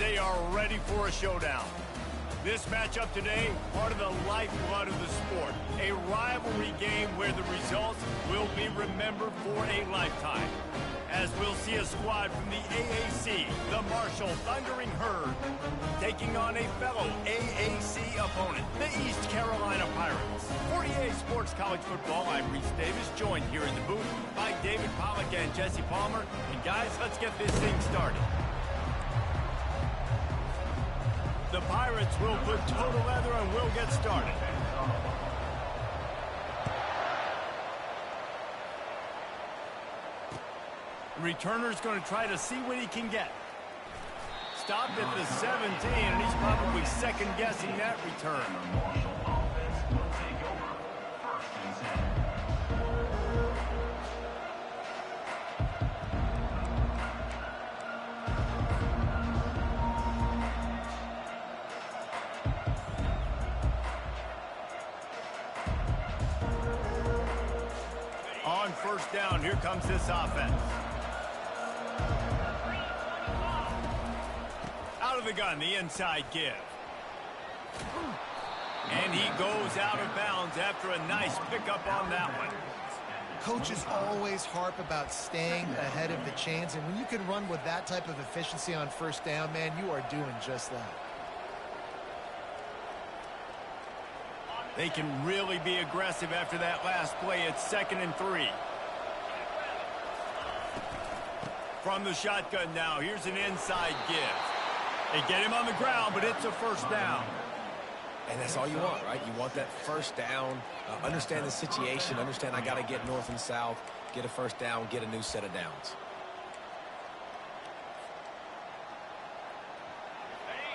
they are ready for a showdown. This matchup today, part of the lifeblood of the sport. A rivalry game where the results will be remembered for a lifetime. As we'll see a squad from the AAC, the Marshall Thundering Herd, taking on a fellow AAC opponent, the East Carolina Pirates. For EA Sports College Football, I'm Reese Davis, joined here in the booth by David Pollack and Jesse Palmer. And guys, let's get this thing started. The Pirates will put total leather and we'll get started. The returner's going to try to see what he can get. Stopped at the 17, and he's probably second-guessing that return. On first down, here comes this offense. Out of the gun, the inside give. And he goes out of bounds after a nice pickup on that one. Coaches always harp about staying ahead of the chains, and when you can run with that type of efficiency on first down, man, you are doing just that. They can really be aggressive after that last play. It's 2nd and 3. From the shotgun now, here's an inside give. They get him on the ground, but it's a first down. And that's all you want, right? You want that first down, understand the situation, understand I got to get north and south, get a first down, get a new set of downs.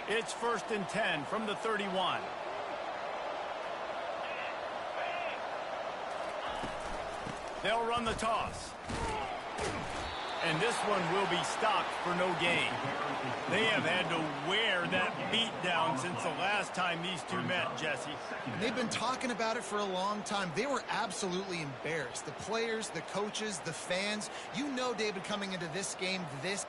It's 1st and 10 from the 31. They'll run the toss. And this one will be stopped for no gain. They have had to wear that beat down since the last time these two met, Jesse. They've been talking about it for a long time. They were absolutely embarrassed. The players, the coaches, the fans. You know, David, coming into this game, this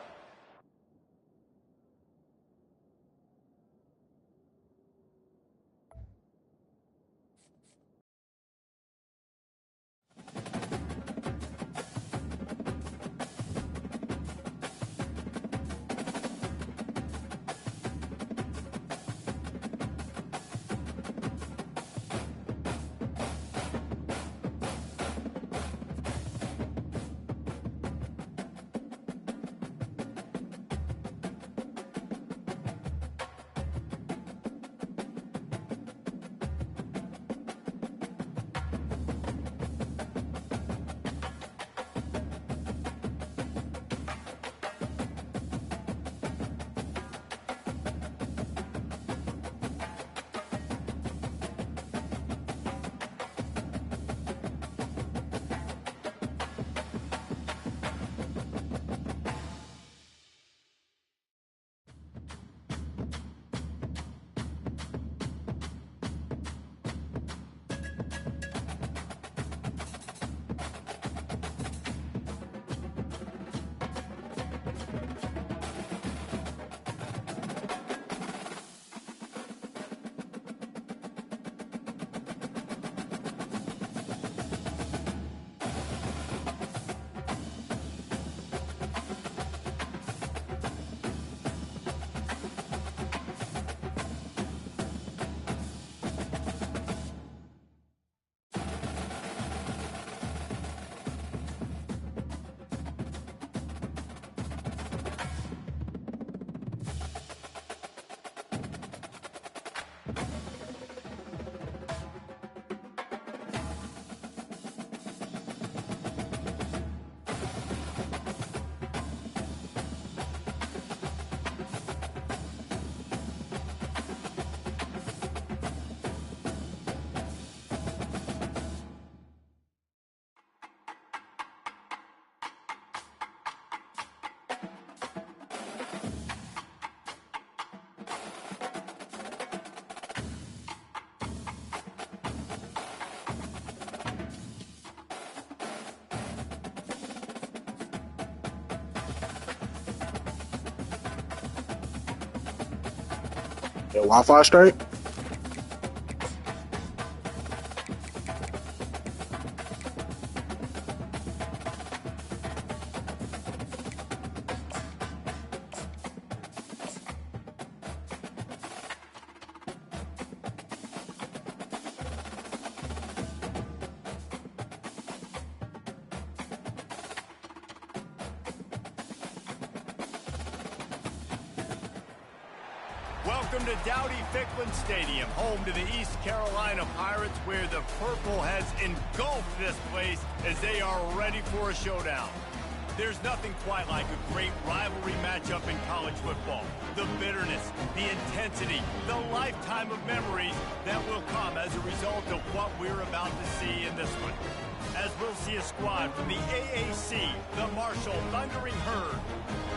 Your Wi-Fi straight? Welcome to Dowdy-Ficklen Stadium, home to the East Carolina Pirates, where the purple has engulfed this place as they are ready for a showdown. There's nothing quite like a great rivalry matchup in college football. The bitterness, the intensity, the lifetime of memories that will come as a result of what we're about to see in this one. As we'll see a squad from the AAC, the Marshall Thundering Herd,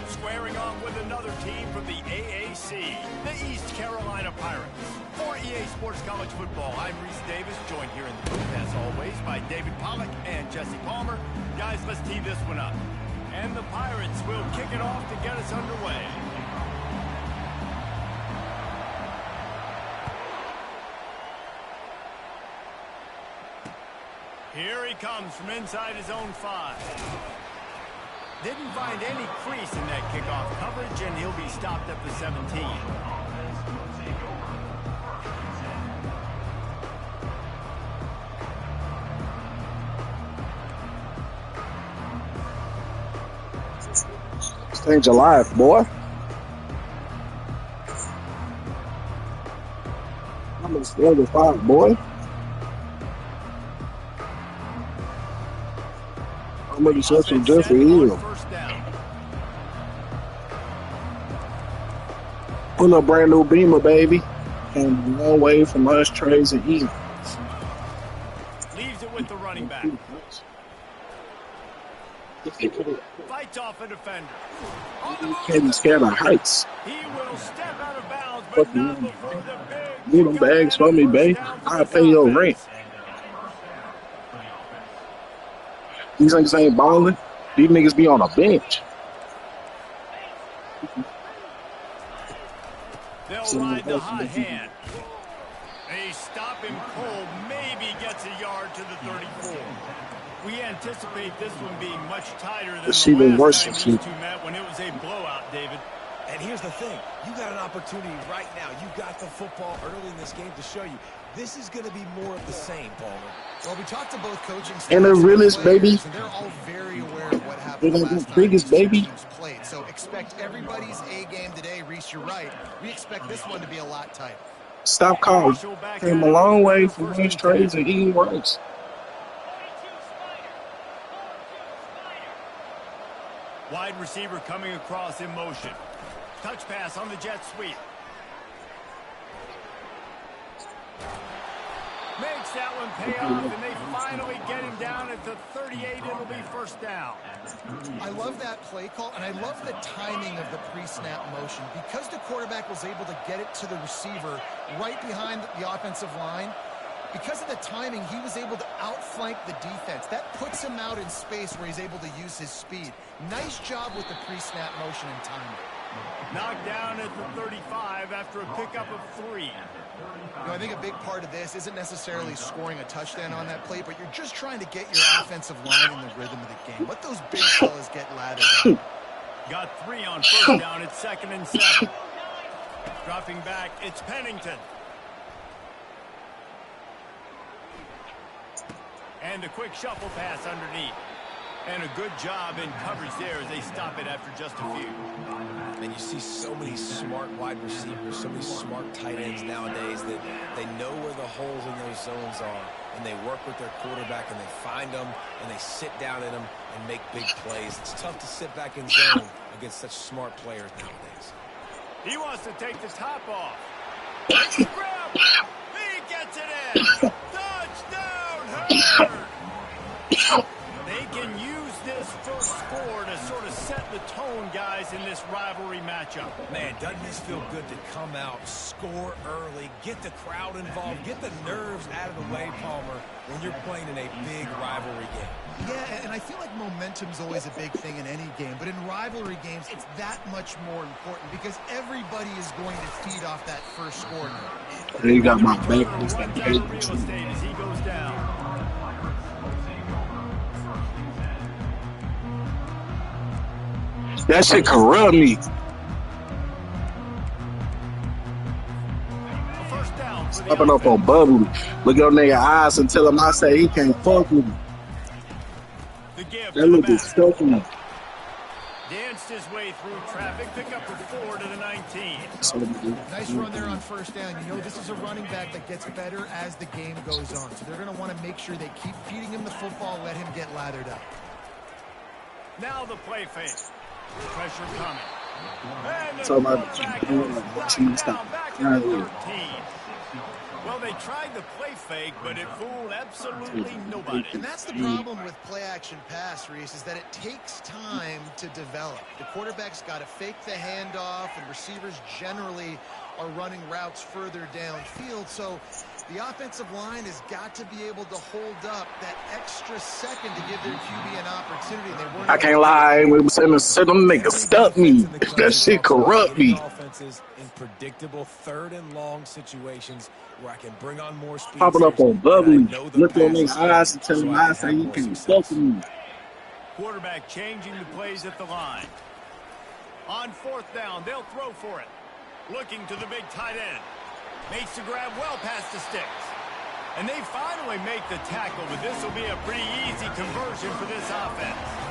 squaring off with another team from the AAC, the East Carolina Pirates. For EA Sports College Football, I'm Reese Davis, joined here in the booth, as always, by David Pollack and Jesse Palmer. Guys, let's tee this one up. And the Pirates will kick it off to get us underway. Here he comes from inside his own 5. Didn't find any crease in that kickoff coverage, and he'll be stopped at the 17. Change your life, boy. I'm gonna stay with 5, boy. I'm gonna set some Jeffrey Hill. Pull a brand new Beamer, baby, and one away from us, Trays and Eagles. Leaves it with the running back. Fights off a defender. Can't be scared of heights. He will step out of bounds, but not before the big. Need them bags for me, babe. I'll pay your rent. These niggas ain't balling. These niggas be on a bench. They'll ride the hot hand. They stop him cold. Maybe gets a yard to the 34. We anticipate this one being much tighter than the last time these two met when it was a blowout, David. And here's the thing. You got an opportunity right now. You got the football early in this game to show you. This is going to be more of the same, Palmer. Well, we talked to both coaching staffs and the realest, baby. And they're all very aware of what happened last time biggest, baby. Played. So expect everybody's A game today. Reese, you're right. We expect this one to be a lot tighter. Stop calling. Came a long way from these trades and eating rice. Wide receiver coming across in motion. Touch pass on the jet sweep. Makes that one pay off, and they finally get him down at the 38. It'll be first down. I love that play call, and I love the timing of the pre-snap motion. Because the quarterback was able to get it to the receiver right behind the offensive line, because of the timing, he was able to outflank the defense. That puts him out in space where he's able to use his speed. Nice job with the pre-snap motion and timing. Knocked down at the 35 after a pickup of 3. You know, I think a big part of this isn't necessarily scoring a touchdown on that play, but you're just trying to get your offensive line in the rhythm of the game. Let those big fellas get lathered up. Got 3 on first down. It's 2nd and 7. Dropping back, it's Pennington. And a quick shuffle pass underneath. And a good job in coverage there as they stop it after just a few. And you see so many smart wide receivers, so many smart tight ends nowadays that they know where the holes in those zones are, and they work with their quarterback, and they find them, and they sit down in them and make big plays. It's tough to sit back in zone against such smart players nowadays. He wants to take the top off. Grab. He gets it in. Touchdown, Herd. They can use this first score to sort of set the the tone, guys, in this rivalry matchup? Man, doesn't this feel good to come out, score early, get the crowd involved, get the nerves out of the way, Palmer, when you're playing in a big rivalry game. Yeah, and I feel like momentum's always a big thing in any game, but in rivalry games, it's that much more important because everybody is going to feed off that first score. You got my back. Real estate as he goes down. That shit corrupt me. A first down for the Popping up on Bubble. Look at your nigga eyes and tell him I say he can't fuck with me. The give That to the look is back. stuck in me. Danced his way through traffic, pick up a 4 to the 19. Nice run there on first down. You know this is a running back that gets better as the game goes on. So they're going to want to make sure they keep feeding him the football, let him get lathered up. Now the play fake. Pressure coming. And the So my quarterback goes knocked down back to the 13. Well, they tried the play fake, but it fooled absolutely nobody. And that's the problem with play-action pass, Reese, is that it takes time to develop. The quarterback's got to fake the handoff, and receivers generally are running routes further downfield. So the offensive line has got to be able to hold up that extra second to give their QB an opportunity. They weren't I can't lie. We was in the them niggas stuck me. That shit corrupt me. Offenses in predictable third and long situations where I can bring on more speed. Popping up on Bubbly. Look at me eyes and tell him I say he can't fuck with me. Quarterback changing the plays at the line. On fourth down, they'll throw for it. Looking to the big tight end. Makes the grab well past the sticks. And they finally make the tackle, but this will be a pretty easy conversion for this offense.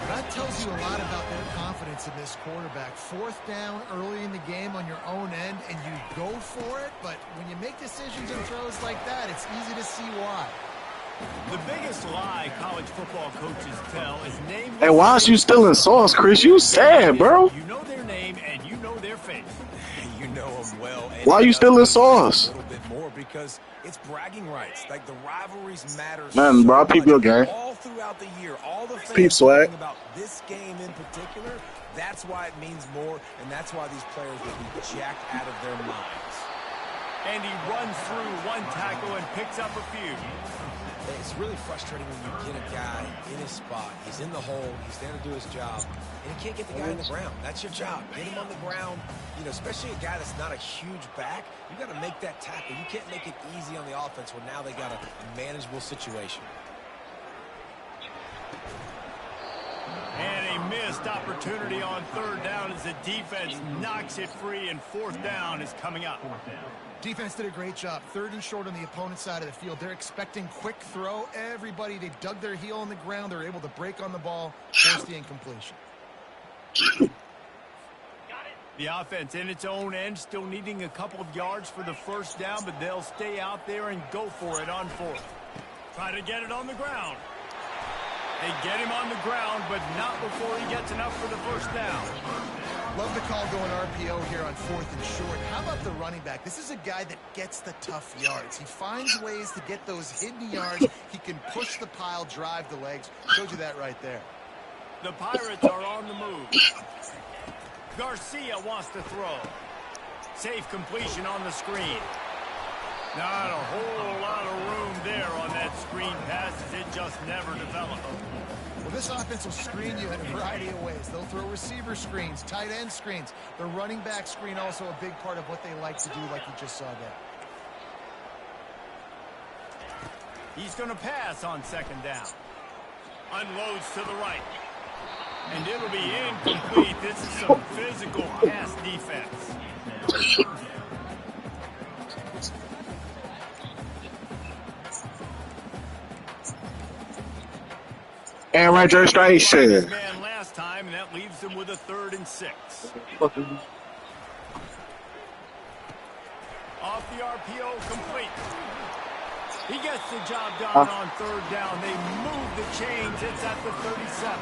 That tells you a lot about their confidence in this quarterback. Fourth down early in the game on your own end, and you go for it. But when you make decisions and throws like that, it's easy to see why. The biggest lie college football coaches tell is name. Hey, why is you still in sauce, Chris? You sad, bro. You know their name and you know their face. You know them well. And Why are you still in sauce? A little bit more because it's bragging rights. Like the rivalries matter. Man, bro, I peep your game. All throughout the year, all the Peep fans swag. talking about this game in particular. That's why it means more, and that's why these players will be jacked out of their minds. And he runs through one tackle and picks up a few. It's really frustrating when you get a guy in his spot. He's in the hole. He's there to do his job. And you can't get the guy on the ground. That's your job. Get him on the ground. You know, especially a guy that's not a huge back. You got to make that tackle. You can't make it easy on the offense when now they got a manageable situation. And a missed opportunity on third down as the defense knocks it free, and fourth down is coming up. Defense did a great job. Third and short on the opponent's side of the field. They're expecting quick throw. Everybody, they dug their heel on the ground. They're able to break on the ball, force the incompletion. The offense in its own end, still needing a couple of yards for the first down, but they'll stay out there and go for it on fourth. Try to get it on the ground. They get him on the ground, but not before he gets enough for the first down. Love the call going RPO here on fourth and short. How about the running back? This is a guy that gets the tough yards. He finds ways to get those hidden yards. He can push the pile, drive the legs. Showed you that right there. The Pirates are on the move. Garcia wants to throw. Safe completion on the screen. Not a whole lot of room there on that screen pass as it just never developed. Well, this offense will screen you in a variety of ways. They'll throw receiver screens, tight end screens. The running back screen also a big part of what they like to do, like you just saw there. He's going to pass on second down. Unloads to the right. And it'll be incomplete. This is some physical pass defense. And registration. Man last time, and that leaves them with a 3rd and 6. Off the RPO, complete. He gets the job done on third down. They move the chains. It's at the 37.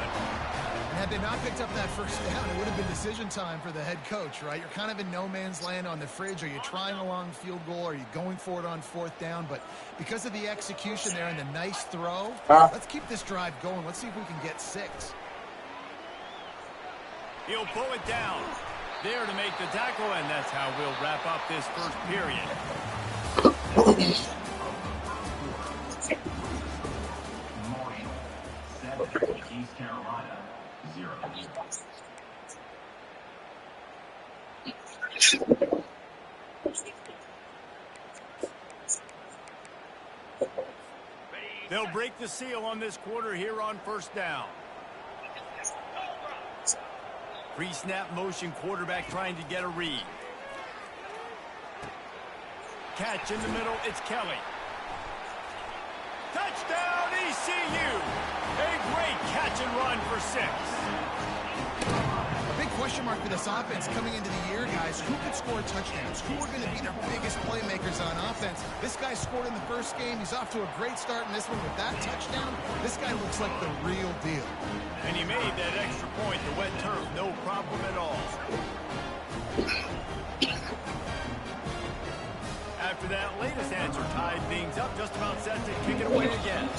And had they not picked up that first down, it would have been decision time for the head coach, right? You're kind of in no man's land on the fridge. Are you trying a long field goal? Are you going for it on fourth down? But because of the execution there and the nice throw, let's keep this drive going. Let's see if we can get 6. He'll pull it down. There to make the tackle, and that's how we'll wrap up this first period. East Carolina, 0. They'll break the seal on this quarter here on first down. Pre-snap motion, quarterback trying to get a read. Catch in the middle, it's Kelly. Touchdown, ECU! A great catch and run for 6. A big question mark for this offense coming into the year, guys. Who could score touchdowns? Who are going to be their biggest playmakers on offense? This guy scored in the first game. He's off to a great start in this one with that touchdown. This guy looks like the real deal. And he made that extra point, the wet turf, no problem at all. After that latest answer tied things up, just about set to kick it away again.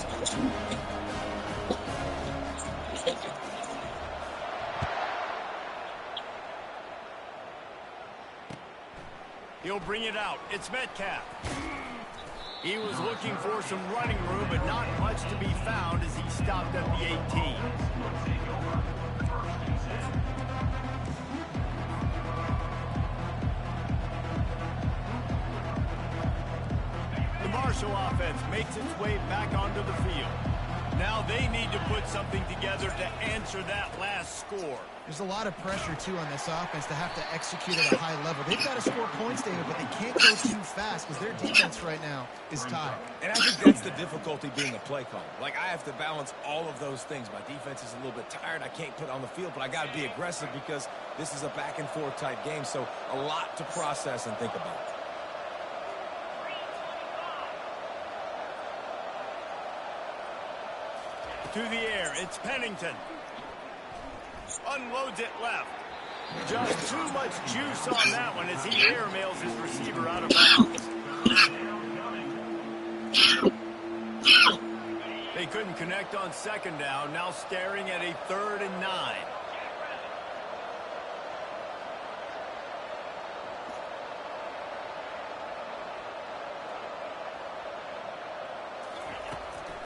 He'll bring it out. It's Metcalf. He was looking for some running room, but not much to be found as he stopped at the 18. The Marshall offense makes its way back onto the field. Now they need to put something together to answer that last score. There's a lot of pressure, too, on this offense to have to execute at a high level. They've got to score points, David, but they can't go too fast because their defense right now is tired. And I think that's the difficulty being a play caller. Like, I have to balance all of those things. My defense is a little bit tired. I can't put on the field, but I got to be aggressive because this is a back-and-forth type game, so a lot to process and think about. To the air, it's Pennington. Unloads it left. Just too much juice on that one as he airmails his receiver out of bounds. They couldn't connect on second down, now staring at a 3rd and 9.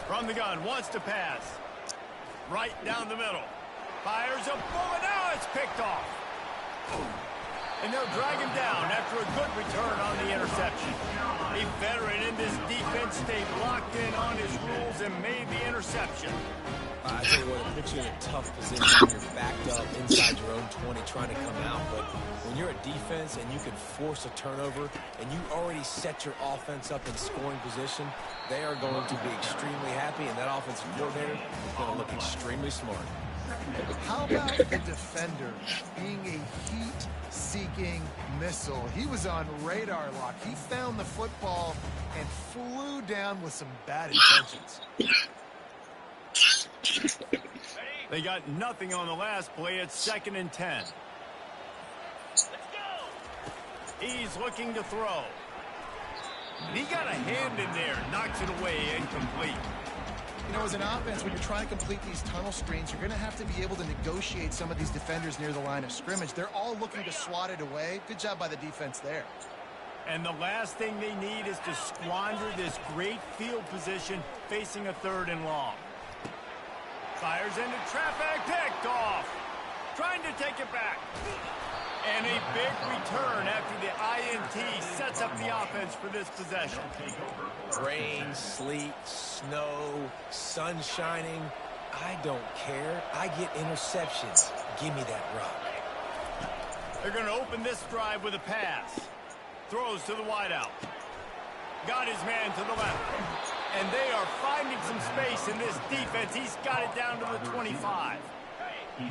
From the gun, wants to pass. Right down the middle. Fires a bullet. Now it's picked off. And they'll drag him down after a good return on the interception. A veteran in this defense stayed locked in on his rules and made the interception. I tell you what, it puts you in a tough position. You're backed up inside your own 20 trying to come out. But when you're a defense and you can force a turnover and you already set your offense up in scoring position, they are going to be extremely happy, and that offensive coordinator is going to look extremely smart. How about the defender being a heat-seeking missile? He was on radar lock. He found the football and flew down with some bad intentions. They got nothing on the last play. It's 2nd and 10. He's looking to throw. And he got a hand in there, knocks it away, incomplete. You know, as an offense, when you're trying to complete these tunnel screens, you're going to have to be able to negotiate some of these defenders near the line of scrimmage. They're all looking to swat it away. Good job by the defense there. And the last thing they need is to squander this great field position facing a 3rd and long. Fires into traffic, picked off. Trying to take it back. And a big return after the INT sets up the offense for this possession. Rain, sleet, snow, sun shining. I don't care. I get interceptions. Give me that rock. They're going to open this drive with a pass. Throws to the wideout. Got his man to the left. And they are finding some space in this defense. He's got it down to the 25.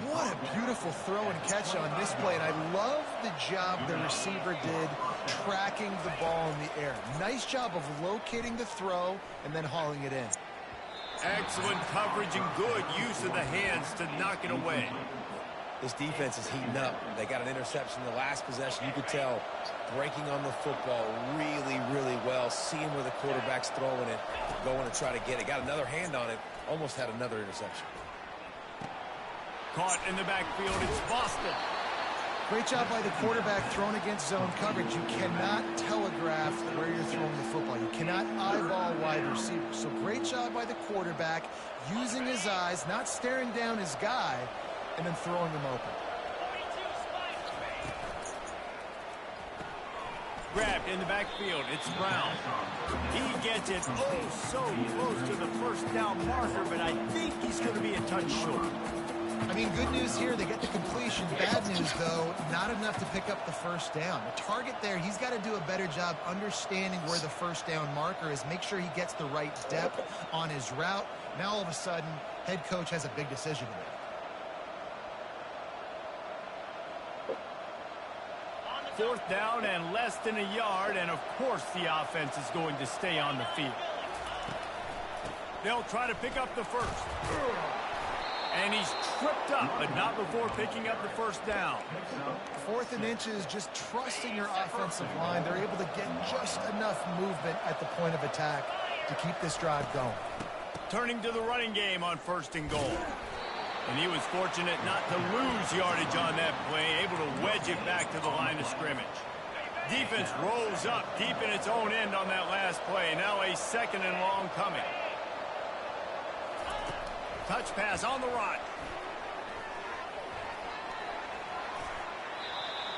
What a beautiful throw and catch on this play. And I love the job the receiver did tracking the ball in the air. Nice job of locating the throw and then hauling it in. Excellent coverage and good use of the hands to knock it away. This defense is heating up. They got an interception in the last possession. You could tell breaking on the football really, really well. Seeing where the quarterback's throwing it, going to try to get it. Got another hand on it. Almost had another interception. Caught in the backfield, it's Boston. Great job by the quarterback thrown against zone coverage. You cannot telegraph where you're throwing the football. You cannot eyeball wide receivers. So great job by the quarterback using his eyes, not staring down his guy, and then throwing him open. Grabbed in the backfield, it's Brown. He gets it so close to the first down marker, but I think he's going to be a touch short. I mean, good news here, they get the completion. Bad news, though, not enough to pick up the first down. The target there, he's got to do a better job understanding where the first down marker is, make sure he gets the right depth on his route. Now, all of a sudden, head coach has a big decision to make. Fourth down and less than a yard, and of course the offense is going to stay on the field. They'll try to pick up the first. And he's tripped up, but not before picking up the first down. 4th and inches, just trusting your offensive line. They're able to get just enough movement at the point of attack to keep this drive going. Turning to the running game on 1st and goal. And he was fortunate not to lose yardage on that play, able to wedge it back to the line of scrimmage. Defense rolls up deep in its own end on that last play. Now a 2nd and long coming. Touch pass on the run.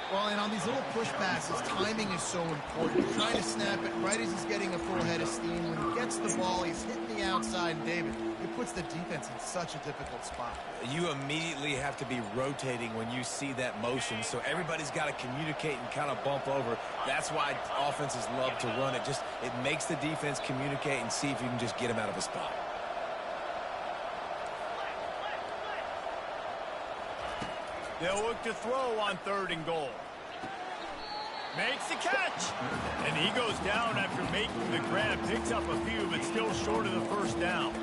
Well, and on these little push passes, timing is so important. You're trying to snap it right as he's getting a full head of steam. When he gets the ball, he's hitting the outside, and David, it puts the defense in such a difficult spot. You immediately have to be rotating when you see that motion, so everybody's got to communicate and kind of bump over. That's why offenses love to run it. It makes the defense communicate and see if you can just get him out of a spot. They'll look to throw on 3rd and goal. Makes the catch. And he goes down after making the grab. Picks up a few, but still short of the first down.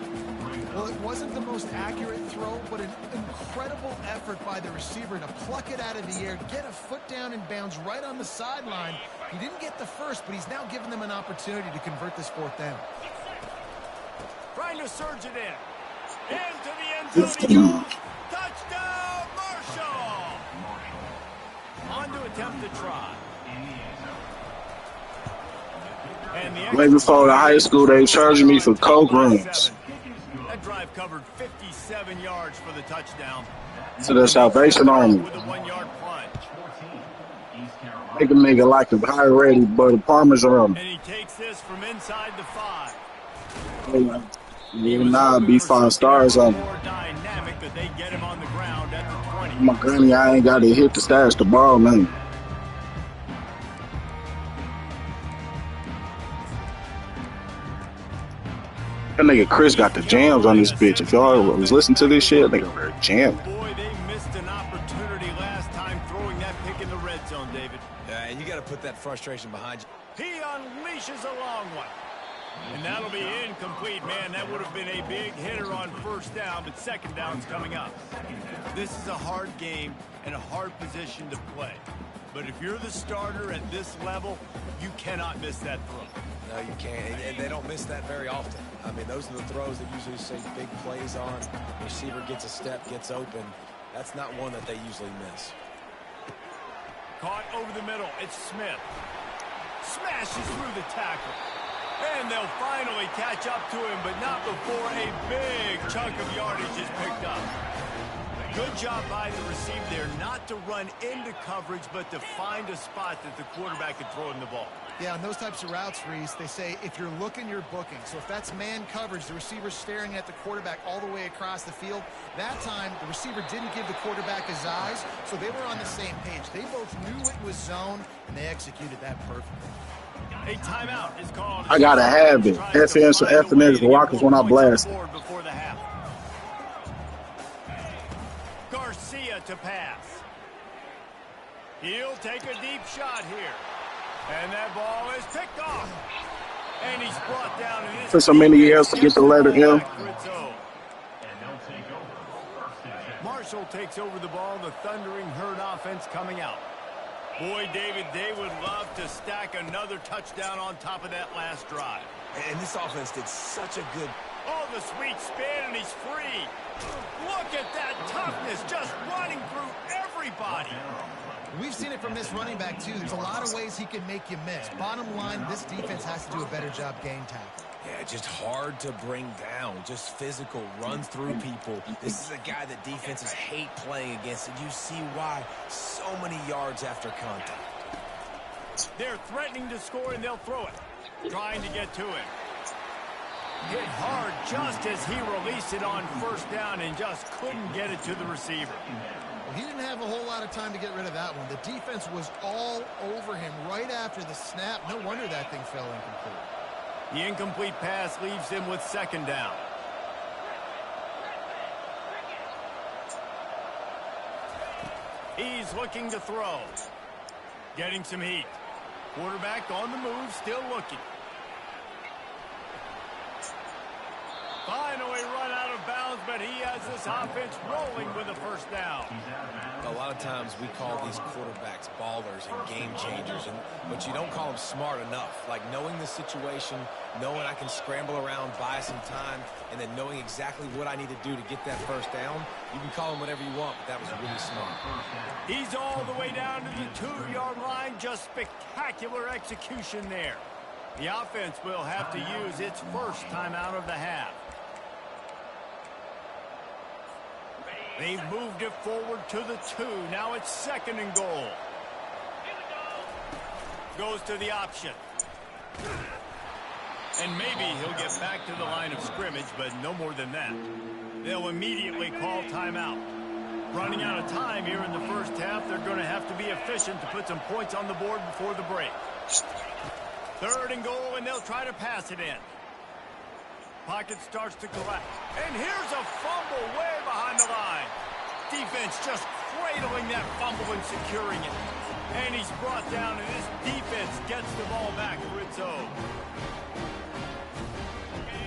Well, it wasn't the most accurate throw, but an incredible effort by the receiver to pluck it out of the air, get a foot down and bounce right on the sideline. He didn't get the first, but he's now given them an opportunity to convert this 4th down. Trying to surge it in. Into the end zone he goes. Touchdown, Marshall! On to attempt the try. And way before the high school, they charged me for coke runs. That drive covered 57 yards for the touchdown. To the Salvation Army. With a 1-yard plunge. They can make it like a high ready, but the Parmesan. And he takes this from inside the 5. Even now, be 5 stars on More dynamic, but they get him on the ground at the 20. my granny. I ain't got to hit the stash the ball, man. That nigga Chris got the jams on this bitch. If y'all was listening to this shit, nigga, we're jammed. Boy, they missed an opportunity last time throwing that pick in the red zone, David. And you got to put that frustration behind you. He unleashes a long one. And that'll be incomplete, man. That would have been a big hitter on first down, but second down's coming up. This is a hard game and a hard position to play. But if you're the starter at this level, you cannot miss that throw. No, you can't. And they don't miss that very often. I mean, those are the throws that usually see big plays on. The receiver gets a step, gets open. That's not one that they usually miss. Caught over the middle. It's Smith. Smashes through the tackle. And they'll finally catch up to him, but not before a big chunk of yardage is picked up. Good job by the receiver there, not to run into coverage, but to find a spot that the quarterback could throw him the ball. Yeah, on those types of routes, Reese, they say if you're looking, you're booking. So if that's man coverage, the receiver's staring at the quarterback all the way across the field. That time, the receiver didn't give the quarterback his eyes, so they were on the same page. They both knew it was zone, and they executed that perfectly. A timeout is called. I gotta have it. FNX Rockets when I blast. Before the half. Garcia to pass. He'll take a deep shot here. And that ball is picked off. And he's brought down in this. For so many years to get the letter M. Marshall takes over the ball. The Thundering Herd offense coming out. Boy, David, they would love to stack another touchdown on top of that last drive. And this offense did such a good Oh, the sweet spin, and he's free. Look at that toughness, just running through everybody. We've seen it from this running back, too. There's a lot of ways he can make you miss. Bottom line, this defense has to do a better job game tackling. Yeah, just hard to bring down. Just physical, runs through people. This is a guy that defenses hate playing against, and you see why. So many yards after contact. They're threatening to score, and they'll throw it. Trying to get to it. Hit hard just as he released it on first down and just couldn't get it to the receiver. Well, he didn't have a whole lot of time to get rid of that one. The defense was all over him right after the snap. No wonder that thing fell incomplete. The incomplete pass leaves them with second down. He's looking to throw. Getting some heat. Quarterback on the move, still looking. Finally run out of bounds, but he has this offense rolling with a first down. A lot of times we call these quarterbacks ballers and game changers, but you don't call them smart enough. Like knowing the situation, knowing I can scramble around, buy some time, and then knowing exactly what I need to do to get that first down. You can call them whatever you want, but that was really smart. He's all the way down to the 2-yard line. Just spectacular execution there. The offense will have to use its first timeout of the half. They've moved it forward to the 2. Now it's second and goal. Goes to the option. And maybe he'll get back to the line of scrimmage, but no more than that. They'll immediately call timeout. Running out of time here in the first half, they're going to have to be efficient to put some points on the board before the break. Third and goal, and they'll try to pass it in. Pocket starts to collapse. And here's a fumble way behind the line. Defense just cradling that fumble and securing it. And he's brought down, and this defense gets the ball back for its own.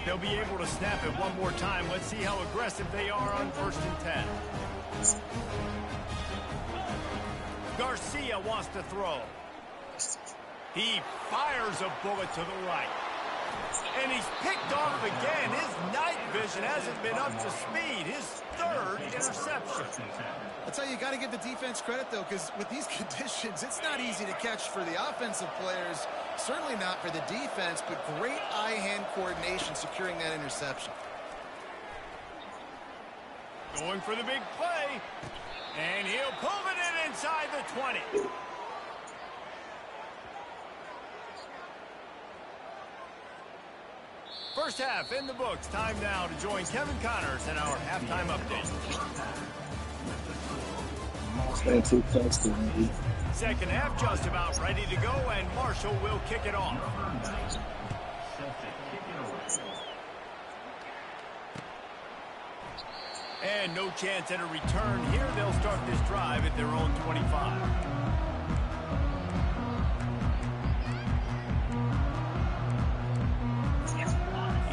They'll be able to snap it one more time. Let's see how aggressive they are on 1st and 10. Garcia wants to throw. He fires a bullet to the right. And he's picked off again. His night vision hasn't been up to speed. His 3rd interception. That's how you got to give the defense credit, though, because with these conditions, it's not easy to catch for the offensive players. Certainly not for the defense, but great eye-hand coordination securing that interception. Going for the big play. And he'll pull it in inside the 20. First half in the books. Time now to join Kevin Connors in our halftime update. Second half just about ready to go, and Marshall will kick it off. And no chance at a return here. They'll start this drive at their own 25.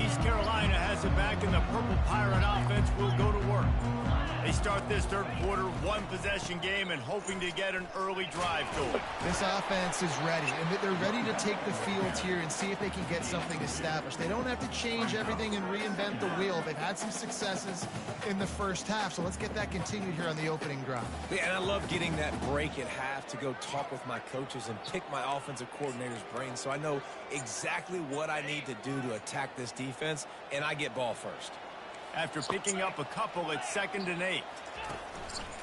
East Carolina has it back, and the Purple Pirate offense will go to work. They start this third quarter, one-possession game, and hoping to get an early drive going. This offense is ready, and they're ready to take the field here and see if they can get something established. They don't have to change everything and reinvent the wheel. They've had some successes in the first half, so let's get that continued here on the opening drive. Yeah, and I love getting that break at half to go talk with my coaches and pick my offensive coordinator's brain so I know exactly what I need to do to attack this defense, and I get ball first. After picking up a couple, it's 2nd and 8.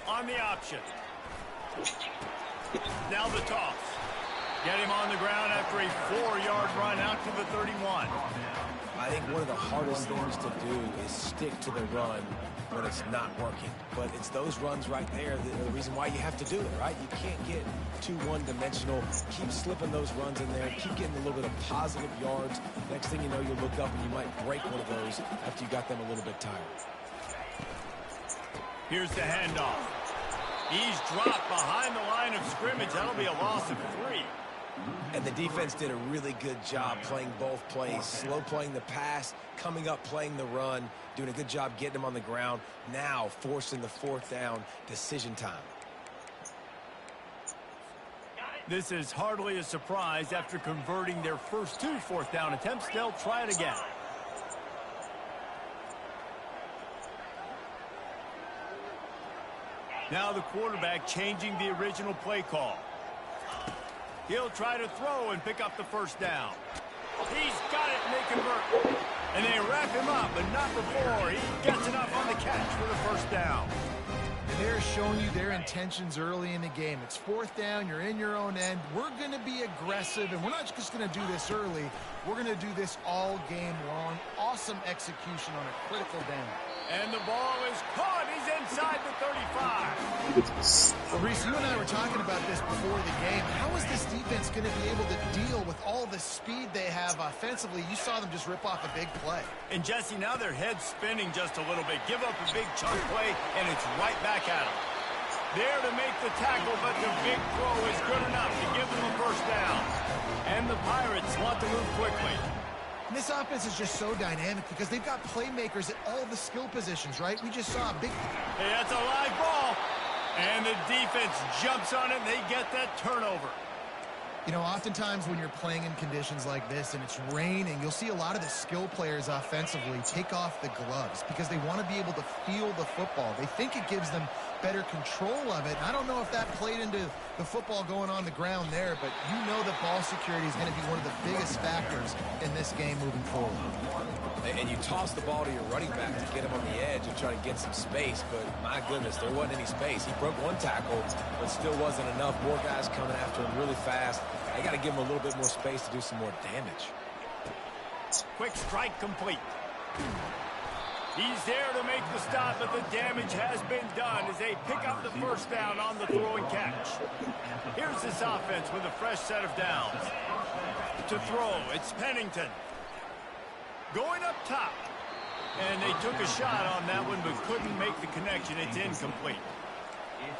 On the option. Now the toss. Get him on the ground after a 4-yard run out to the 31. I think one of the hardest things to do is stick to the run when it's not working. But it's those runs right there that are the reason why you have to do it, right? You can't get too one-dimensional. Keep slipping those runs in there. Keep getting a little bit of positive yards. Next thing you know, you'll look up and you might break one of those after you got them a little bit tired. Here's the handoff. He's dropped behind the line of scrimmage. That'll be a loss of 3. And the defense did a really good job playing both plays. Slow playing the pass, coming up playing the run, doing a good job getting them on the ground. Now forcing the 4th down, decision time. This is hardly a surprise. After converting their first 2 4th down attempts, they'll try it again. Now the quarterback changing the original play call. He'll try to throw and pick up the first down. He's got it, and they convert. And they wrap him up, but not before he gets enough on the catch for the first down. And they're showing you their intentions early in the game. It's fourth down. You're in your own end. We're going to be aggressive, and we're not just going to do this early. We're going to do this all game long. Awesome execution on a critical down. And the ball is caught. He's inside the 35. Well, Reese, you and I were talking about this before the game. How is this defense going to be able to deal with all the speed they have offensively? You saw them just rip off a big play. And, Jesse, now their head's spinning just a little bit. Give up a big chunk play, and it's right back at them. There to make the tackle, but the big throw is good enough to give them a first down. And the Pirates want to move quickly. And this offense is just so dynamic because they've got playmakers at all the skill positions, right? We just saw a big... Hey, that's a live ball. And the defense jumps on it, and they get that turnover. You know, oftentimes when you're playing in conditions like this and it's raining, you'll see a lot of the skill players offensively take off the gloves because they want to be able to feel the football. They think it gives them better control of it. I don't know if that played into the football going on the ground there, but you know that ball security is going to be one of the biggest factors in this game moving forward. And you toss the ball to your running back to get him on the edge and try to get some space, but my goodness, there wasn't any space. He broke one tackle, but still wasn't enough. More guys coming after him really fast. They got to give him a little bit more space to do some more damage. Quick strike complete. He's there to make the stop, but the damage has been done as they pick up the first down on the throw and catch. Here's this offense with a fresh set of downs. To throw, it's Pennington. Going up top. And they took a shot on that one, but couldn't make the connection. It's incomplete.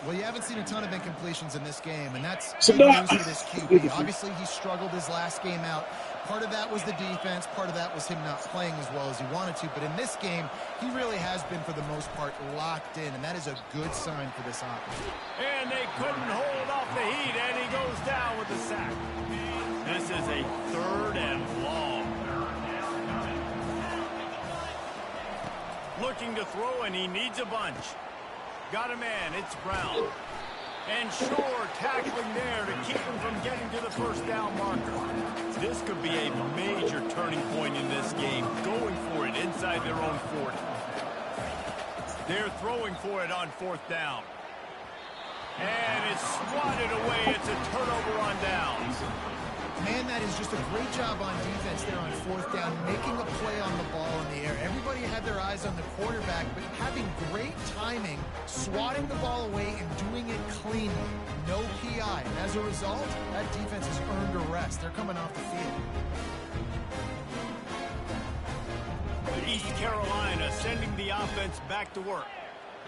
Well, you haven't seen a ton of incompletions in this game, and that's big news for this QB. Obviously, he struggled his last game out. Part of that was the defense. Part of that was him not playing as well as he wanted to. But in this game, he really has been, for the most part, locked in, and that is a good sign for this offense. And they couldn't hold off the heat, and he goes down with the sack. This is a 3rd and long. Looking to throw, and he needs a bunch. Got a man, it's Brown. And Shore tackling there to keep him from getting to the first down marker. This could be a major turning point in this game, going for it inside their own 40. They're throwing for it on 4th down. And it's swatted away. It's a turnover on downs. Man, that is just a great job on defense there on 4th down, making a play on the ball in the air. Everybody had their eyes on the quarterback, but having great timing, swatting the ball away and doing it cleanly. No PI. And as a result, that defense has earned a rest. They're coming off the field. East Carolina sending the offense back to work.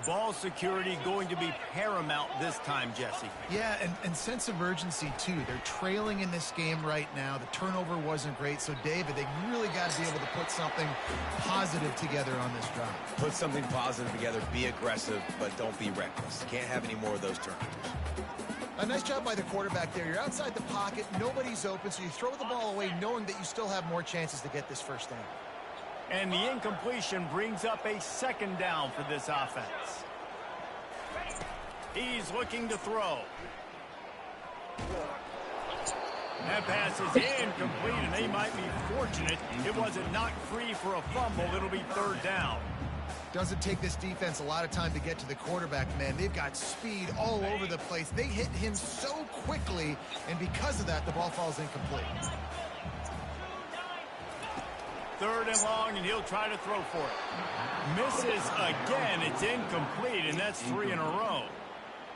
Ball security going to be paramount this time, Jesse. Yeah, and sense of urgency, too. They're trailing in this game right now. The turnover wasn't great. So, David, they really got to be able to put something positive together on this drive. Put something positive together, be aggressive, but don't be reckless. Can't have any more of those turnovers. A nice job by the quarterback there. You're outside the pocket. Nobody's open, so you throw the ball away knowing that you still have more chances to get this first down. And the incompletion brings up a 2nd down for this offense. He's looking to throw. That pass is incomplete, and they might be fortunate it wasn't knocked free for a fumble. It'll be 3rd down. Doesn't take this defense a lot of time to get to the quarterback, man. They've got speed all over the place. They hit him so quickly, and because of that, the ball falls incomplete. 3rd and long, and he'll try to throw for it. Misses again. It's incomplete, and that's 3 in a row.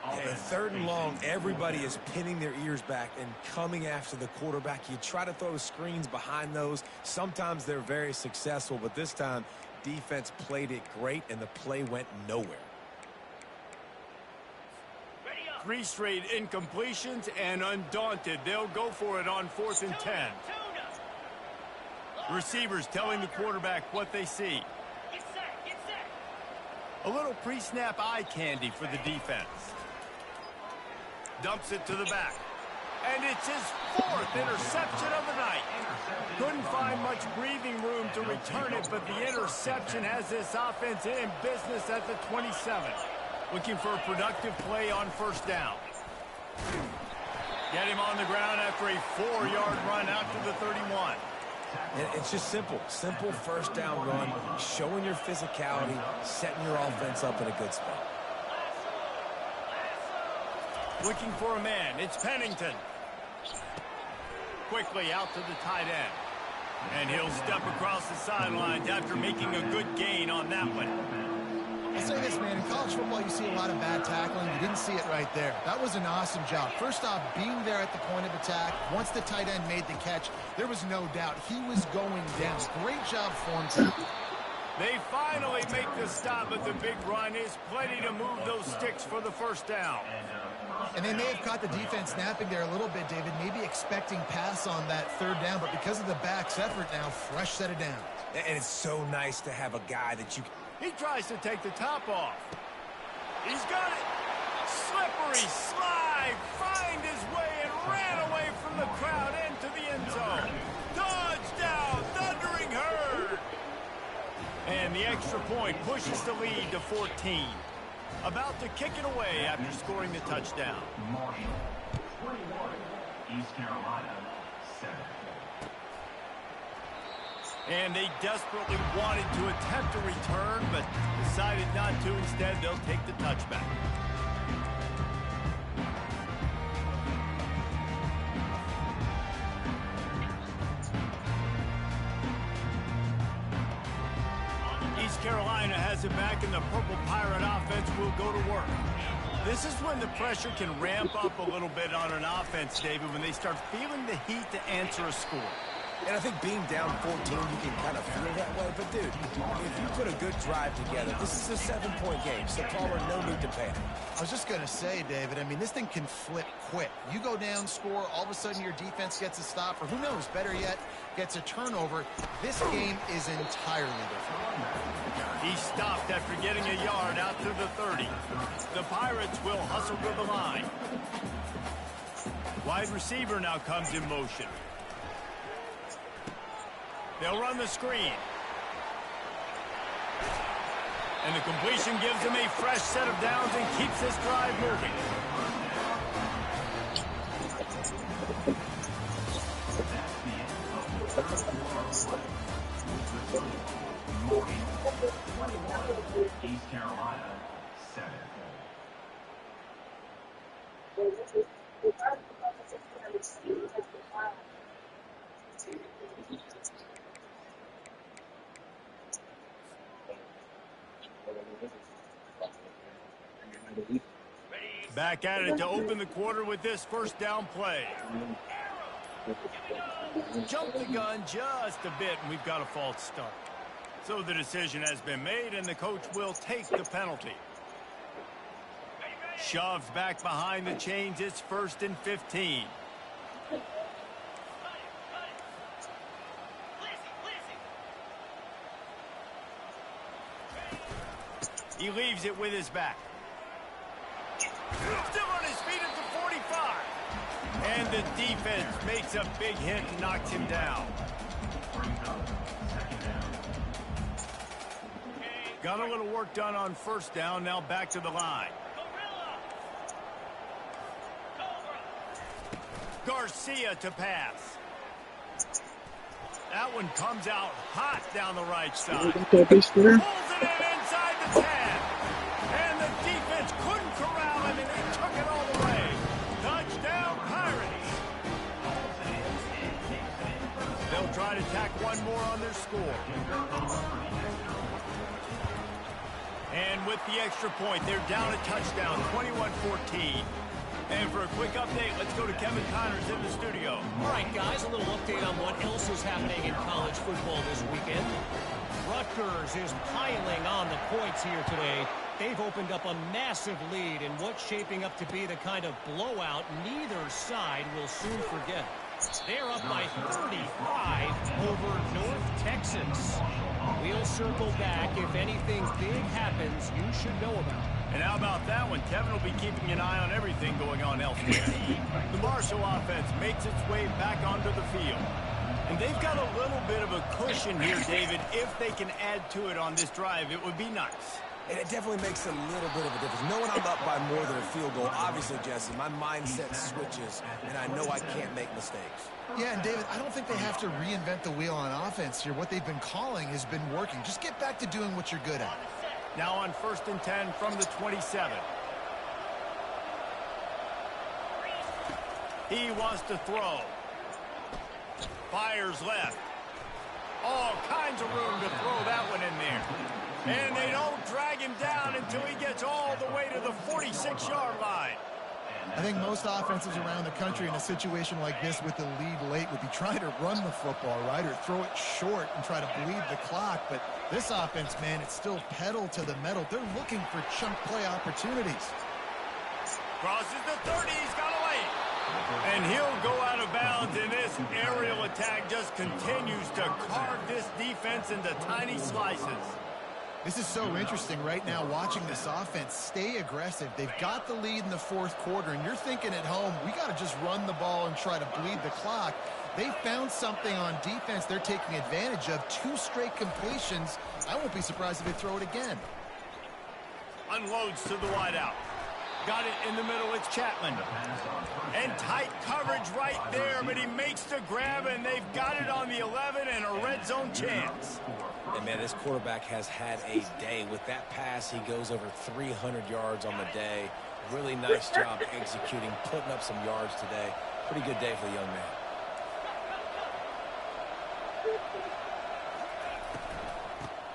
Yeah, 3rd and long, everybody is pinning their ears back and coming after the quarterback. You try to throw screens behind those. Sometimes they're very successful, but this time, defense played it great, and the play went nowhere. 3 straight incompletions, and undaunted, they'll go for it on 4th and 10. Receivers telling the quarterback what they see. A little pre-snap eye candy for the defense. Dumps it to the back. And it's his 4th interception of the night. Couldn't find much breathing room to return it, but the interception has this offense in business at the 27. Looking for a productive play on first down. Get him on the ground after a 4-yard run out to the 31. And it's just simple. Simple first down run, showing your physicality, setting your offense up in a good spot. Looking for a man. It's Pennington. Quickly out to the tight end. And he'll step across the sidelines after making a good gain on that one. I'll say this, man. In college football, you see a lot of bad tackling. You didn't see it right there. That was an awesome job. First off, being there at the point of attack. Once the tight end made the catch, there was no doubt he was going down. Great job form tackle. They finally make the stop, but the big run is plenty to move those sticks for the first down. And they may have caught the defense napping there a little bit, David, maybe expecting pass on that third down, but because of the back's effort now, fresh set of downs. And it's so nice to have a guy that you can... He tries to take the top off. He's got it. Slippery slide. Find his way and ran away from the crowd into the end zone. Touchdown, Thundering Herd. And the extra point pushes the lead to 14. About to kick it away after scoring the touchdown. Marshall, 21. East Carolina, 7. And they desperately wanted to attempt a return, but decided not to. Instead, they'll take the touchback. East Carolina has it back, and the Purple Pirate offense will go to work. This is when the pressure can ramp up a little bit on an offense, David, when they start feeling the heat to answer a score. And I think being down 14, you can kind of feel that way. But, dude, if you put a good drive together, this is a 7-point game. So, Palmer, no need to panic. I was just going to say, David, I mean, this thing can flip quick. You go down, score, all of a sudden your defense gets a stop, or who knows, better yet, gets a turnover. This game is entirely different. He stopped after getting a yard out to the 30. The Pirates will hustle to the line. Wide receiver now comes in motion. They'll run the screen. And the completion gives them a fresh set of downs and keeps this drive moving. East Carolina, 7. Back at it to open the quarter with this first down play. Jump the gun just a bit, and we've got a false start. So the decision has been made, and the coach will take the penalty. Shoves back behind the chains. It's 1st and 15. He leaves it with his back. Still on his feet at the 45. And the defense makes a big hit and knocks him down. Got a little work done on first down. Now back to the line. Garcia to pass. That one comes out hot down the right side. Pulls it in inside the 10. And the defense couldn't corral him, and they took it all the way. Touchdown, Pirates. They'll try to tack one more on their score. And with the extra point, they're down a touchdown, 21-14. And for a quick update, let's go to Kevin Connors in the studio. All right, guys, a little update on what else is happening in college football this weekend. Rutgers is piling on the points here today. They've opened up a massive lead in what's shaping up to be the kind of blowout neither side will soon forget. They're up by 35 over North Texas. We'll circle back. If anything big happens, you should know about it. And how about that one? Kevin will be keeping an eye on everything going on elsewhere. The Marshall offense makes its way back onto the field. And they've got a little bit of a cushion here, David. If they can add to it on this drive, it would be nice. And it definitely makes a little bit of a difference. Knowing I'm up by more than a field goal, obviously, Jesse, my mindset switches, and I know I can't make mistakes. Yeah, and David, I don't think they have to reinvent the wheel on offense here. What they've been calling has been working. Just get back to doing what you're good at. Now on 1st and 10 from the 27. He wants to throw. Fires left. All kinds of room to throw that one in there. And they don't drag him down until he gets all the way to the 46-yard line. I think most offenses around the country in a situation like this with the lead late would be trying to run the football, right, or throw it short and try to bleed the clock. But this offense, man, it's still pedal to the metal. They're looking for chunk play opportunities. Crosses the 30. He's got a lane. And he'll go out of bounds, and this aerial attack just continues to carve this defense into tiny slices. This is so interesting right now watching this offense stay aggressive. They've got the lead in the fourth quarter, and you're thinking at home, we got to just run the ball and try to bleed the clock. They found something on defense they're taking advantage of. 2 straight completions. I won't be surprised if they throw it again. Unloads to the wideout. Got it in the middle. It's Chapman. And tight coverage right there, but he makes the grab, and they've got it on the 11 and a red zone chance. And, man, this quarterback has had a day. With that pass, he goes over 300 yards on the day. Really nice job executing, putting up some yards today. Pretty good day for the young man.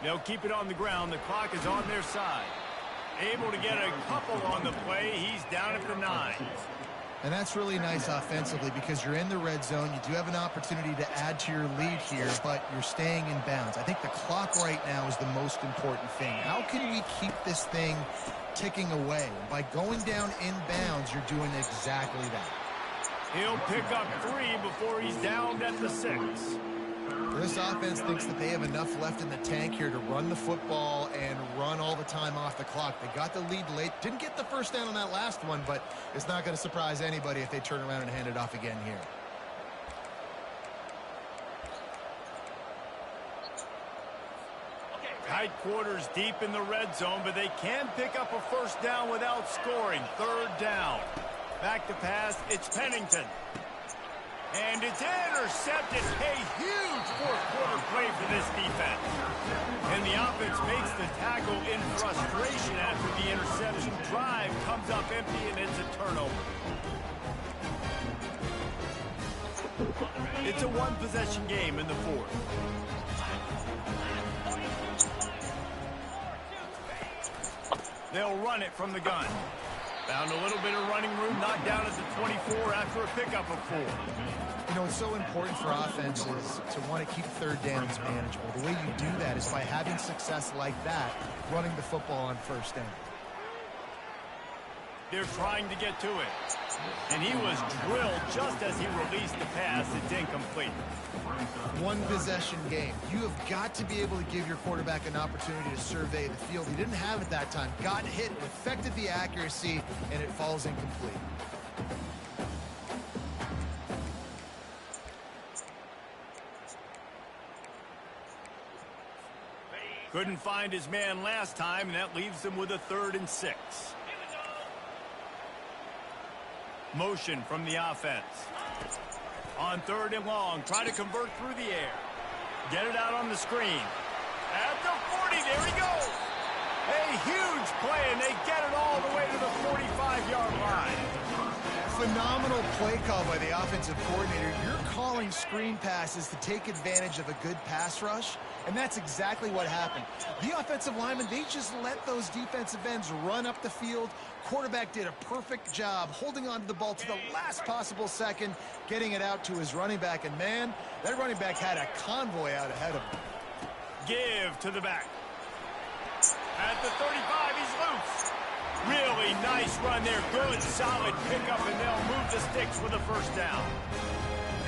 They'll keep it on the ground. The clock is on their side. Able to get a couple on the play. He's down at the 9. And that's really nice offensively because you're in the red zone. You do have an opportunity to add to your lead here, but you're staying in bounds. I think the clock right now is the most important thing. How can we keep this thing ticking away? And by going down in bounds, you're doing exactly that. He'll pick up 3 before he's down at the 6. This offense thinks that they have enough left in the tank here to run the football and run all the time off the clock. They got the lead late. Didn't get the first down on that last one, but it's not going to surprise anybody if they turn around and hand it off again here. Tight quarters deep in the red zone, but they can pick up a first down without scoring. 3rd down. Back to pass. It's Pennington. And it's intercepted. A huge fourth-quarter play for this defense. And the offense makes the tackle in frustration after the interception. Drive comes up empty, and it's a turnover. It's a one-possession game in the 4th. They'll run it from the gun. Found a little bit of running room, knocked down at the 24 after a pickup of 4. You know, it's so important for offenses to want to keep 3rd downs manageable. The way you do that is by having success like that, running the football on 1st down. They're trying to get to it. And he was drilled just as he released the pass. It's incomplete. One-possession game. You have got to be able to give your quarterback an opportunity to survey the field. He didn't have it that time. Got hit, affected the accuracy, and it falls incomplete. Couldn't find his man last time, and that leaves him with a 3rd and 6. Motion from the offense. On 3rd and long, try to convert through the air. Get it out on the screen. At the 40, there he goes. A huge play, and they get it all the way to the 45-yard line. Phenomenal play call by the offensive coordinator. You're calling screen passes to take advantage of a good pass rush, and that's exactly what happened. The offensive linemen, they just let those defensive ends run up the field. Quarterback did a perfect job holding on to the ball to the last possible second, getting it out to his running back, and man, that running back had a convoy out ahead of him. Give to the back. At the 35, he's loose. Really nice run there. Good, solid pickup, and they'll move the sticks with a first down.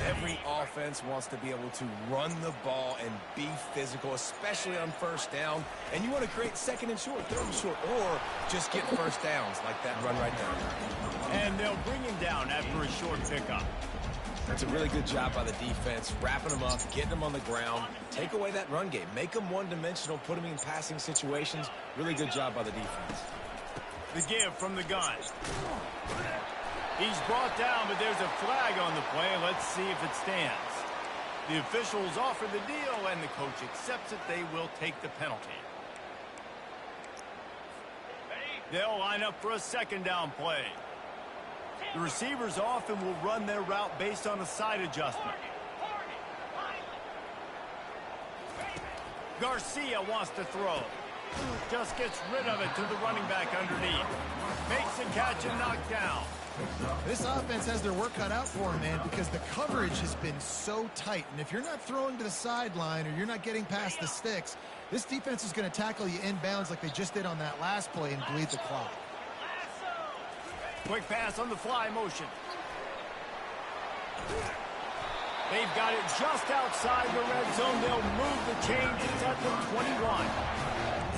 Every offense wants to be able to run the ball and be physical, especially on 1st down. And you want to create 2nd and short, 3rd and short, or just get first downs like that run right there. And they'll bring him down after a short pickup. That's a really good job by the defense, wrapping them up, getting them on the ground, take away that run game, make them one-dimensional, put them in passing situations. Really good job by the defense. The give from the gun. He's brought down, but there's a flag on the play. Let's see if it stands. The officials offer the deal, and the coach accepts it. They will take the penalty. They'll line up for a second down play. The receivers often will run their route based on a side adjustment. Garcia wants to throw. Just gets rid of it to the running back underneath. Makes a catch and knocked down. This offense has their work cut out for them, man, because the coverage has been so tight. And if you're not throwing to the sideline or you're not getting past the sticks, this defense is going to tackle you inbounds like they just did on that last play and bleed the clock. Quick pass on the fly motion. They've got it just outside the red zone. They'll move the chains. It's at the 21.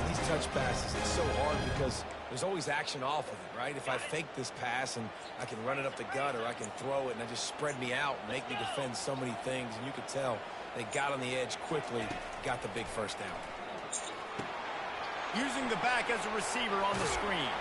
These touch passes, it's so hard because there's always action off of it, right? If I fake this pass and I can run it up the gut or I can throw it and I just spread me out and make me defend so many things, and you could tell they got on the edge quickly, got the big first down. Using the back as a receiver on the screen.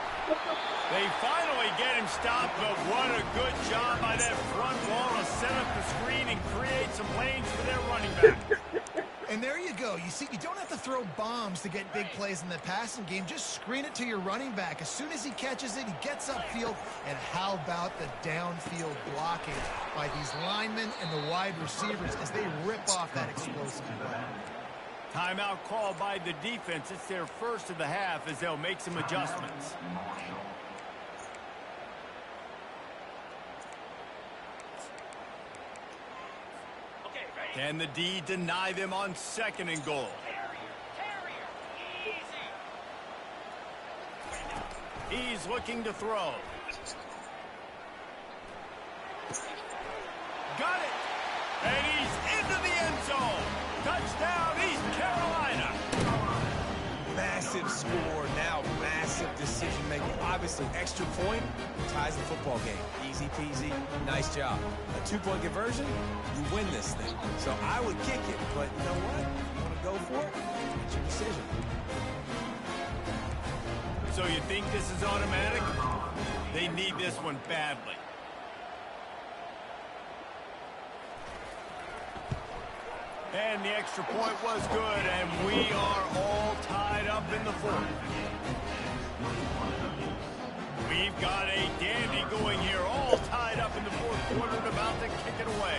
They finally get him stopped, but what a good job by that front wall to set up the screen and create some lanes for their running back. And there you go. You see, you don't have to throw bombs to get big plays in the passing game. Just screen it to your running back. As soon as he catches it, he gets upfield. And how about the downfield blocking by these linemen and the wide receivers as they rip off that explosive play. Timeout called by the defense. It's their first of the half as they'll make some adjustments. Can the D deny them on 2nd and goal? He's looking to throw. Got it. And he's into the end zone. Touchdown, East Carolina. Massive score, now massive decision making. Obviously, extra point ties the football game. Easy peasy, nice job. A 2-point conversion, you win this thing. So I would kick it, but you know what? You want to go for it? It's your decision. So you think this is automatic? They need this one badly. And the extra point was good, and we are all tied up in the 4th. We've got a dandy going here, all tied up in the 4th quarter and about to kick it away.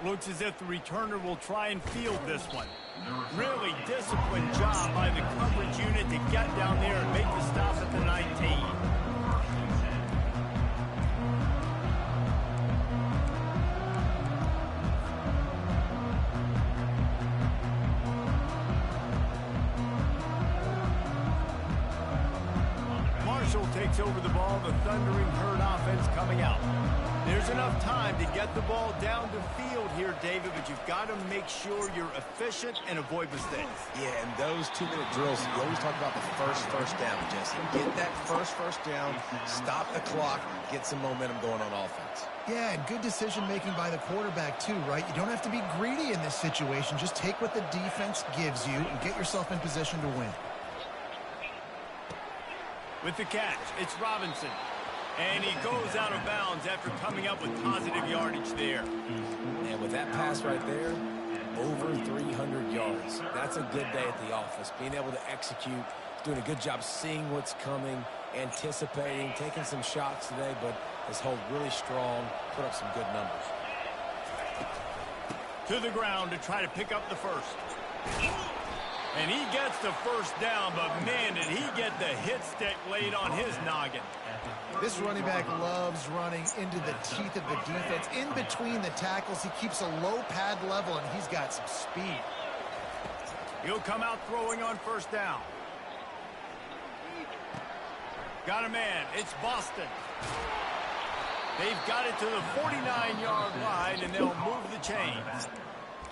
Looks as if the returner will try and field this one. Really disciplined job by the coverage unit to get down there and make the stop at the 19. Takes over the ball, the Thundering Herd offense coming out. There's enough time to get the ball down to field here, David, but you've got to make sure you're efficient and avoid mistakes. Yeah, and those 2-minute drills, you always talk about the first down, Jesse. Get that first down, stop the clock, get some momentum going on offense. Yeah, and good decision-making by the quarterback, too, right? You don't have to be greedy in this situation. Just take what the defense gives you and get yourself in position to win. With the catch, it's Robinson. And he goes out of bounds after coming up with positive yardage there. And with that pass right there, over 300 yards. That's a good day at the office. Being able to execute, doing a good job seeing what's coming, anticipating, taking some shots today, but has held really strong, put up some good numbers. To the ground to try to pick up the first. And he gets the first down, but man, did he get the hit stick laid on his noggin. This running back loves running into the teeth of the defense. In between the tackles, he keeps a low pad level, and he's got some speed. He'll come out throwing on first down. Got a man. It's Boston. They've got it to the 49-yard line, and they'll move the chains.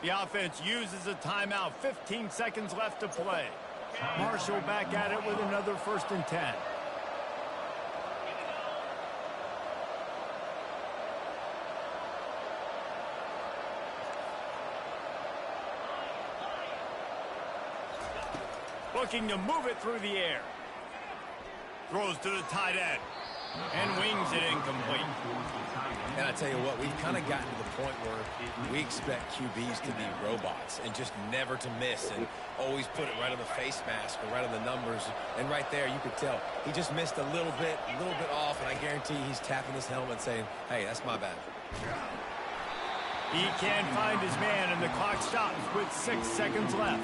The offense uses a timeout. 15 seconds left to play. Marshall back at it with another 1st and 10. Looking to move it through the air. Throws to the tight end. And wings it incomplete. And I tell you what, we've kind of gotten to the point where we expect QBs to be robots and just never to miss and always put it right on the face mask or right on the numbers. And right there, you could tell he just missed a little bit off, and I guarantee he's tapping his helmet saying, hey, that's my bad. He can't find his man, and the clock stops with 6 seconds left.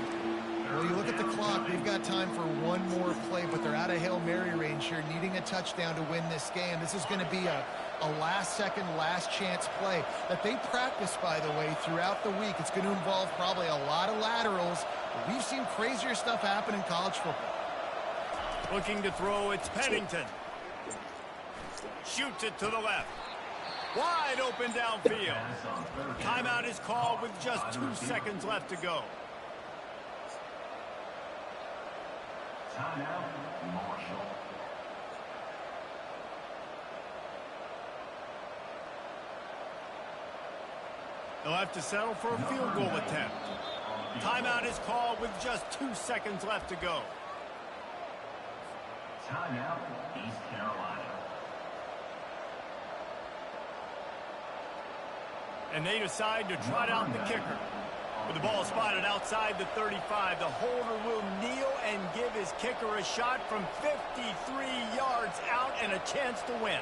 Well, you look at the clock, they've got time for one more play, but they're out of Hail Mary range here, needing a touchdown to win this game. This is going to be a last-second, last-chance play that they practice, by the way, throughout the week. It's going to involve probably a lot of laterals. We've seen crazier stuff happen in college football. Looking to throw, it's Pennington. Shoots it to the left. Wide open downfield. Timeout is called with just 2 seconds left to go. Timeout, Marshall. They'll have to settle for a field goal attempt. Timeout is called with just 2 seconds left to go. Timeout, East Carolina. And they decide to trot out the kicker. With the ball spotted outside the 35, the holder will kneel and give his kicker a shot from 53 yards out and a chance to win.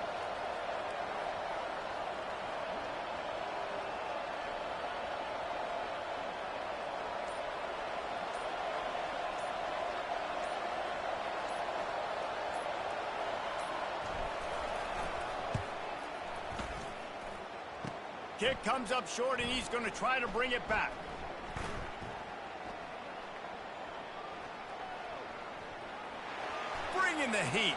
Kick comes up short, and he's going to try to bring it back. Bringing the heat.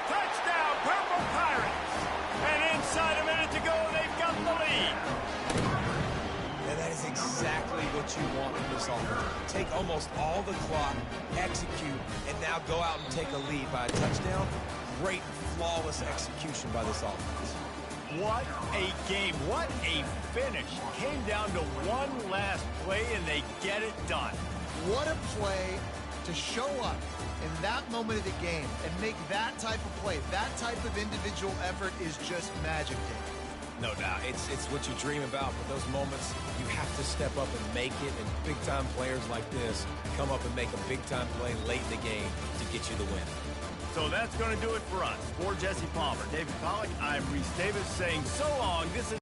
Touchdown, Purple Pirates. And inside a minute to go, they've got the lead. And that is exactly what you want in this offense. Take almost all the clock, execute, and now go out and take a lead by a touchdown. Great, flawless execution by this offense. What a game. What a finish. Came down to one last play, and they get it done. What a play to show up in that moment of the game and make that type of play. That type of individual effort is just magic, Dave. No doubt. It's what you dream about, but those moments, you have to step up and make it, and big-time players like this come up and make a big-time play late in the game to get you the win. So that's going to do it for us. For Jesse Palmer, David Pollack, I'm Reese Davis saying so long. This is